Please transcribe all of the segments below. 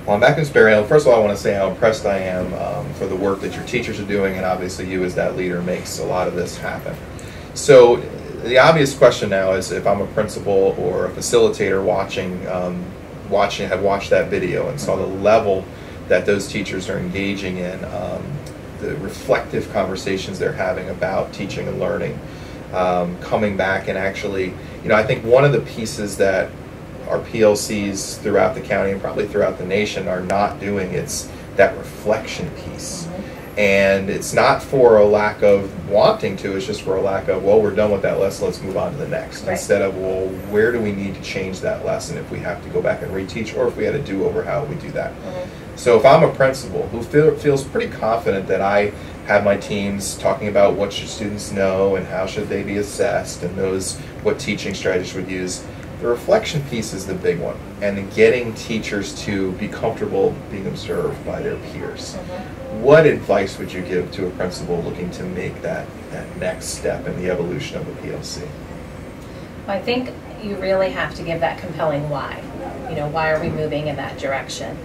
Well, I'm back in Sperry Hill. First of all, I want to say how impressed I am for the work that your teachers are doing, and obviously you as that leader makes a lot of this happen. So the obvious question now is, if I'm a principal or a facilitator have watched that video and saw the level that those teachers are engaging in, the reflective conversations they're having about teaching and learning, coming back and actually, I think one of the pieces that our PLCs throughout the county and probably throughout the nation are not doing, it's that reflection piece. And it's not for a lack of wanting to, it's just for a lack of, well, we're done with that lesson, let's move on to the next. Right. Instead of, well, where do we need to change that lesson if we have to go back and reteach, or if we had a do-over, how we do that. So if I'm a principal who feels pretty confident that I have my teams talking about what should students know and how should they be assessed and knows what teaching strategies would use, the reflection piece is the big one, and getting teachers to be comfortable being observed by their peers. What advice would you give to a principal looking to make that next step in the evolution of the PLC? I think you really have to give that compelling why. Why are we moving in that direction?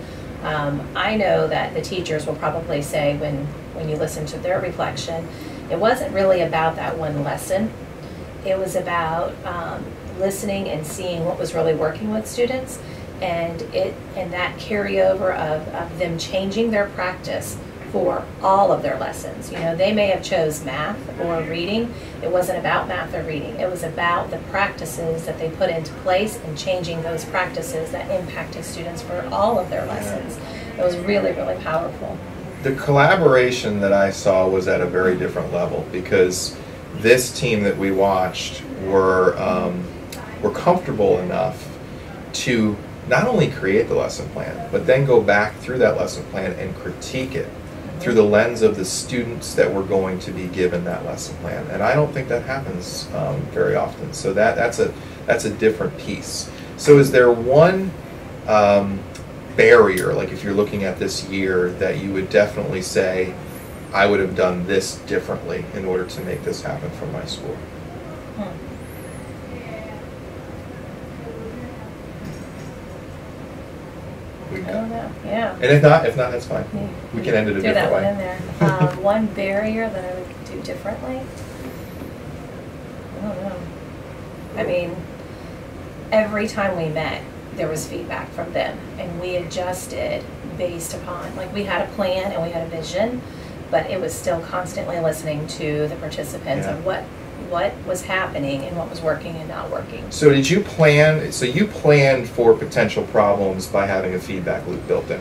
I know that the teachers will probably say when you listen to their reflection, it wasn't really about that one lesson. It was about listening and seeing what was really working with students, and that carryover of them changing their practice for all of their lessons. They may have chose math or reading. It wasn't about math or reading. It was about the practices that they put into place and changing those practices that impacted students for all of their lessons. It was really, really powerful. The collaboration that I saw was at a very different level, because this team that we watched were comfortable enough to not only create the lesson plan, but then go back through that lesson plan and critique it through the lens of the students that were going to be given that lesson plan. And I don't think that happens very often. So that's a different piece. So is there one barrier, like if you're looking at this year, that you would definitely say, I would have done this differently in order to make this happen for my school? I don't know. Yeah. And if not, that's fine. Yeah. We can end it a different way. Do that one in there. One barrier that I would do differently? I don't know. I mean, every time we met, there was feedback from them, and we adjusted based upon, like, we had a plan and we had a vision, but it was still constantly listening to the participants of what was happening and what was working and not working. So did you plan, so you planned for potential problems by having a feedback loop built in?